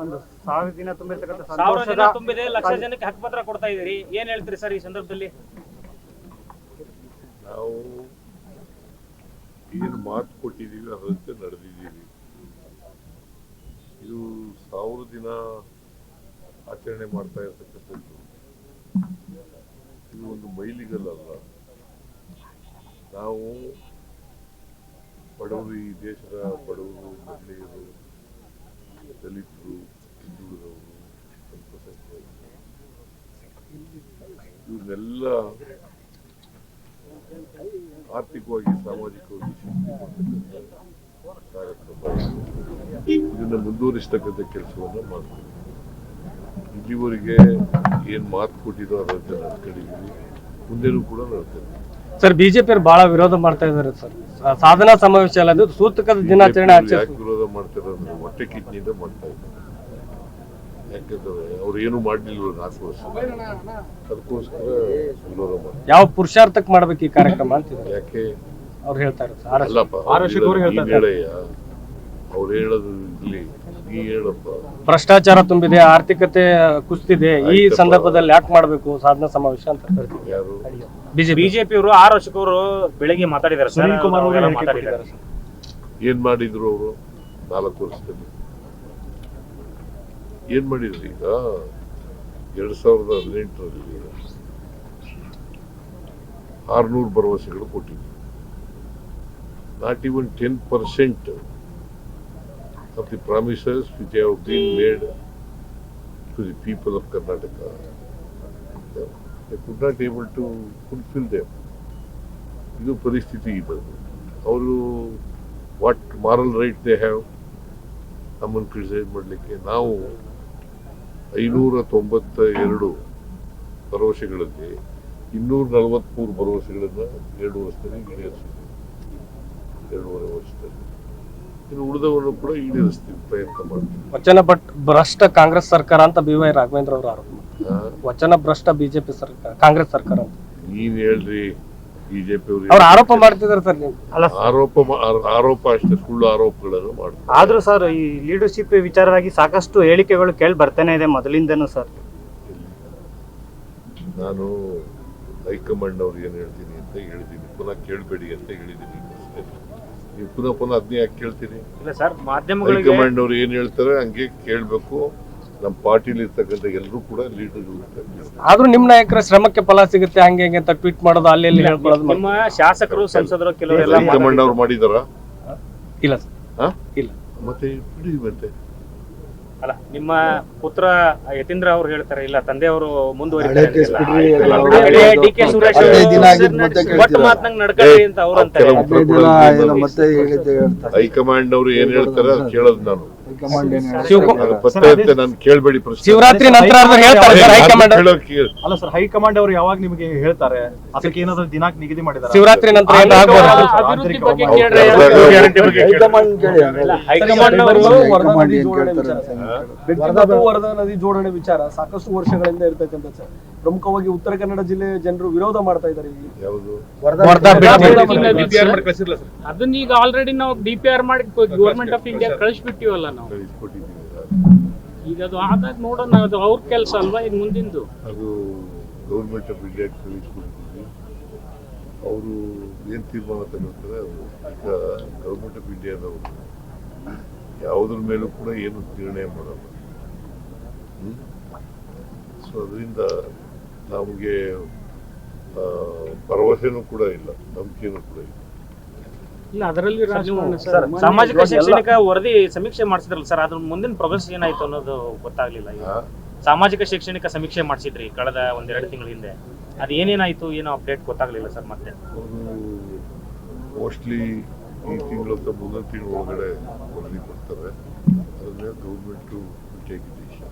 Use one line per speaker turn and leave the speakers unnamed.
ಒಂದು 1000 ದಿನ ತುಂಬಿರ್ತಕ್ಕಂಥ
1000 ದಿನ ತುಂಬಿದೆ, ಲಕ್ಷ ಜನಕ್ಕೆ ಹಕ್ಕುಪತ್ರ ಕೊಡ್ತಾ ಇದೀರಿ, ಏನ್ ಹೇಳ್ತೀರಿ ಸರ್ ಈ ಸಂದರ್ಭದಲ್ಲಿ?
ನಾವು ಏನು ಮಾತು ಕೊಟ್ಟಿದ್ದೀವಿ ಅದರಂತೆ ನಡೆದಿದ್ದೀವಿ. ಇದು 1000 ದಿನ ಆಚರಣೆ ಮಾಡ್ತಾ ಇರ್ತಕ್ಕಂಥದ್ದು ಇದು ಒಂದು ಮೈಲಿಗಲ್ಲಲ್ಲ. ನಾವು ಬಡವರು, ಈ ದೇಶದ ಬಡವರು, ಮಹಿಳೆಯರು, ದಲಿತರು, ಹಿಂದುಳಿದವರು, ಅಲ್ಪಸಂಖ್ಯಾತರು ಇವನ್ನೆಲ್ಲ ಆರ್ಥಿಕವಾಗಿ, ಸಾಮಾಜಿಕವಾಗಿ ಶಕ್ತಿ ಕೊಡ್ತಕ್ಕಂಥ ಕಾರ್ಯಕ್ರಮ. ಇದನ್ನು ಮುಂದುವರಿಸತಕ್ಕಂಥ ಕೆಲಸವನ್ನು ಮಾಡ್ತೀವಿ. ಇಲ್ಲಿವರೆಗೆ ಏನ್ ಮಾತು ಕೊಟ್ಟಿರೋ ಅದರಂತೆ ನಡ್ಕೊಂಡಿದ್ದೀವಿ, ಮುಂದೆನೂ ಕೂಡ ನಡ್ತೇವೆ.
ಸರ್, ಬಿಜೆಪಿ ಬಹಳ ವಿರೋಧ ಮಾಡ್ತಾ ಇದ್ದಾರೆ ಸರ್. ಸಾಧನಾ ಸಮಾವೇಶ ಅಲ್ಲ, ಸೂತಕದ ದಿನಾಚರಣೆ
ಯಾಕೆ ವಿರೋಧ ಮಾಡ್ತಾರೆ ಅಂದ್ರೆ ಹೊಟ್ಟೆ ಕಿಡ್ನಿಯಿಂದ ಮಾಡ್ತಾ ಇದ್ದಾರೆ. ಯಾಕಂದ್ರೆ ಅವ್ರು ಏನು ಮಾಡಲಿಲ್ಲ 4 ವರ್ಷ, ಅದಕ್ಕೋಸ್ಕರ ವಿರೋಧ ಮಾಡ್ತಾರೆ.
ಯಾವ ಪುರುಷಾರ್ಥಕ್ಕೆ ಮಾಡ್ಬೇಕು ಈ ಕಾರ್ಯಕ್ರಮ ಅಂತಿದ್ದಾರೆ.
ಯಾಕೆ
ಅವ್ರು ಹೇಳ್ತಾರೆ ಸರ್.
ಅಲ್ಲಪ್ಪ, ಅವ್ರು ಹೇಳೋದು ಇಲ್ಲಿ ನೀ ಹೇಳಪ್ಪ.
ಭ್ರಷ್ಟಾಚಾರ ತುಂಬಿದೆ, ಆರ್ಥಿಕತೆ ಕುಸಿದಿದೆ, ಈ ಸಂದರ್ಭದಲ್ಲಿ ಯಾಕೆ ಮಾಡ್ಬೇಕು ಸಾಧನಾ ಸಮಾವೇಶ ಅಂತ
ಯಾರು
ಬಿಜೆಪಿ ಅವರು 6 ವರ್ಷಕ್ಕವರು ಬೆಳಿಗ್ಗೆ ಮಾತಾಡಿದ್ದಾರೆ ಸರ್. ಕುಮಾರ್ ಅವರು ಮಾತಾಡಿದ್ದಾರೆ.
ಏನ್ ಮಾಡಿದ್ರು ಅವರು 4 ವರ್ಷದಲ್ಲಿ? ಏನ್ ಮಾಡಿದ್ರು? ಈಗ 2018ರಲ್ಲಿ 600 ಭರವಸೆಗಳು ಕೊಟ್ಟಿದ್ರು. Not even 10% of the promises which have been made to the people of Karnataka, they could not able to fulfill them. ಇದು ಪರಿಸ್ಥಿತಿ ಬಂದು ಅವರು what moral right they have ನಮ್ಮನ್ನು ಕ್ರಿಟಿಸೈಸ್ ಮಾಡಲಿಕ್ಕೆ? ನಾವು 592 ಭರವಸೆಗಳಲ್ಲಿ 243 ಭರವಸೆಗಳನ್ನು 2 ವರ್ಷದಲ್ಲಿ ಈಡೇರಿಸಿದ್ವಿ. 2.5 ವರ್ಷದಲ್ಲಿ ಇನ್ನು ಉಳಿದವನ್ನು ಕೂಡ ಈಡೇರಿಸ್ತೀವಿ, ಪ್ರಯತ್ನ ಮಾಡ್ತೀವಿ.
ವಚನ ಭ್ರಷ್ಟ ಕಾಂಗ್ರೆಸ್ ಸರ್ಕಾರ ಅಂತ ಬಿ.ವೈ. ರಾಘವೇಂದ್ರ ಅವರು ಆರೋಪ ಮಾಡ್ತಾರೆ. ವಚನ ಭ್ರಷ್ಟ ಬಿಜೆಪಿ ಸರ್ಕಾರ, ಕಾಂಗ್ರೆಸ್ ಸರ್ಕಾರ ಅಂತ
ನೀನ್ ಹೇಳ್ರಿ. ಬಿಜೆಪಿ
ಅವ್ರು ಆರೋಪ ಮಾಡ್ತಿದ್ದಾರೆ ಸರ್. ನೀವು
ಆರೋಪ ಅಷ್ಟೇ, ಸುಳ್ಳು ಆರೋಪಗಳನ್ನು ಮಾಡ್ತಾರೆ.
ಆದ್ರೂ ಸರ್, ಈ ಲೀಡರ್ಶಿಪ್ ವಿಚಾರವಾಗಿ ಸಾಕಷ್ಟು ಹೇಳಿಕೆಗಳು ಕೇಳಿ ಬರ್ತಾನೆ ಇದೆ ಮೊದಲಿಂದನೂ ಸರ್.
ನಾನು ಹೈಕಮಾಂಡ್ ಅವ್ರು ಏನ್ ಹೇಳ್ತೀನಿ ಅಂತ ಹೇಳಿದ್ದೀನಿ, ಪುನಃ ಕೇಳಬೇಡಿ ಅಂತ ಹೇಳಿದ್ದೀನಿ. ನೀವು ಪುನಃ ಅದನ್ನೇ ಯಾಕೆ ಕೇಳ್ತೀನಿ? ಹೈಕಮಾಂಡ್ ಅವ್ರು ಏನ್ ಹೇಳ್ತಾರೆ ಹಂಗೆ ಕೇಳ್ಬೇಕು. ನಮ್ಮ ಪಾರ್ಟಿಲಿ ಇರ್ತಕ್ಕಂಥ ಎಲ್ಲರೂ ಕೂಡ ಲೀಡರ್ಗಳು ಇರ್ತಾರೆ.
ಆದ್ರೂ ನಿಮ್ ನಾಯಕರ ಶ್ರಮಕ್ಕೆ ಫಲ ಸಿಗುತ್ತೆ ಹಂಗೆ ಹಿಂಗೆ ಅಂತ ಟ್ವೀಟ್ ಮಾಡೋದು, ಅಲ್ಲಿ ಹೇಳ್ಕೊಳ್ಳೋದು.
ನಿಮ್ಮ ಶಾಸಕರು, ಸಂಸದರು ಕೆಲವರೆಲ್ಲ
ಹೈಕಮಾಂಡ್ ಅವ್ರು ಮಾಡಿದಾರ?
ಇಲ್ಲ ಸರ್, ಇಲ್ಲ.
ಮತ್ತೆ ಬಿಡಿ. ಮತ್ತೆ
ಅಲ್ಲ, ನಿಮ್ಮ ಪುತ್ರ ಯತೀಂದ್ರ ಅವರು ಹೇಳ್ತಾರೆ ಇಲ್ಲ, ತಂದೆ ಅವರು ಮುಂದುವರಿತಾರೆ ಡಿ ಕೆ ಸುರೇಶ್ ಒಟ್ಟು ಮಾತನಾಗ ನಡ್ಕೊಳ್ಳಿ ಅಂತ ಅವ್ರು ಅಂತಾರೆ.
ಹೈಕಮಾಂಡ್ ಅವರು ಏನ್ ಹೇಳ್ತಾರೆ ಅದು ಕೇಳೋದು ನಾನು. ನಾನು ಕೇಳಬೇಡಿ.
ಶಿವರಾತ್ರಿ ನಂತರ
ಅಲ್ಲ ಸರ್, ಹೈಕಮಾಂಡ್ ಅವರು ಯಾವಾಗ ನಿಮಗೆ ಹೇಳ್ತಾರೆ? ಅದಕ್ಕೆ ಏನಾದ್ರು ದಿನಾಂಕ ನಿಗದಿ ಮಾಡಿದ್ದಾರೆ?
ಶಿವರಾತ್ರಿ ನಂತರ
ಅಭಿವೃದ್ಧಿ ಬಗ್ಗೆ ಕೇಳ್ರೆ ಹೈಕಮಾಂಡ್ ಅವರು
ವರದಾ ನದಿ ಜೋಡಣೆ ವಿಚಾರ ಸಾಕಷ್ಟು ವರ್ಷಗಳಿಂದ ಇರ್ತಕ್ಕಂಥ ಸರ್. ಪ್ರಮುಖವಾಗಿ ಉತ್ತರ ಕನ್ನಡ ಜಿಲ್ಲೆ ಜನರು ವಿರೋಧ ಮಾಡ್ತಾ ಇದ್ದಾರೆ.
ಅದನ್ನ ಈಗ ಆಲ್ರೆಡಿ ನಾವು DPR ಮಾಡಿ ಗವರ್ಮೆಂಟ್ ಆಫ್ ಇಂಡಿಯಾ ಕಳಿಸ್ಬಿಟ್ಟಿವಲ್ಲ ನಾವು. ಈಗ ಅದು ಆದಾಗ ನೋಡೋಣ, ಅದು ಅವ್ರ ಕೆಲಸ ಅಲ್ವಾ ಇನ್ ಮುಂದಿಂದು.
ಅದು ಗವರ್ಮೆಂಟ್ ಆಫ್ ಇಂಡಿಯಾ ಕಳಿಸ್ಕೊಡ್ತೀವಿ. ಅವರು ಏನ್ ತೀರ್ಮಾನ ತಗೊಳ್ತಾರೆ ಅದು. ಈಗ ಗವರ್ಮೆಂಟ್ ಆಫ್ ಇಂಡಿಯಾದವರು ಯಾವುದ್ರ ಮೇಲೂ ಕೂಡ ಏನು ನಿರ್ಣಯ ಮಾಡಲ್ಲ. ಸೊ ಅದರಿಂದ ನಮಗೆ ಭರವಸೆನೂ ಕೂಡ ಇಲ್ಲ, ನಂಬಿಕೆನೂ ಕೂಡ ಇಲ್ಲ.
ಇಲ್ಲ, ಅದರಲ್ಲಿ ಸಾಮಾಜಿಕ ಶೈಕ್ಷಣಿಕ ವರದಿ ಸಮೀಕ್ಷೆ ಮಾಡಿಸಿದ್ರಲ್ಲ ಸರ್, ಅದ್ರ ಮುಂದಿನ ಪ್ರೋಗ್ರೆಸ್ ಏನಾಯ್ತು ಅನ್ನೋದು ಗೊತ್ತಾಗ್ಲಿಲ್ಲ. ಸಾಮಾಜಿಕ ಶೈಕ್ಷಣಿಕ ಸಮೀಕ್ಷೆ ಮಾಡಿಸಿದ್ರಿ ಕಳೆದ 1-2 ತಿಂಗಳ ಹಿಂದೆ, ಅದು ಏನೇನಾಯ್ತು ಏನೋ ಅಪ್ಡೇಟ್ ಗೊತ್ತಾಗ್ಲಿಲ್ಲ ಸರ್. ಮತ್ತೆ
ಮೋಸ್ಟ್ಲಿ ಈ ತಿಂಗಳು ಅಥವಾ ಮುಂದಿನ ತಿಂಗಳ ಒಳಗಡೆ ವರದಿ ಕೊಡ್ತಾರೆ. ಅದನ್ನ ಗೌರ್ಮೆಂಟ್ ಟೇಕ್ ಡಿಸಿಷನ್.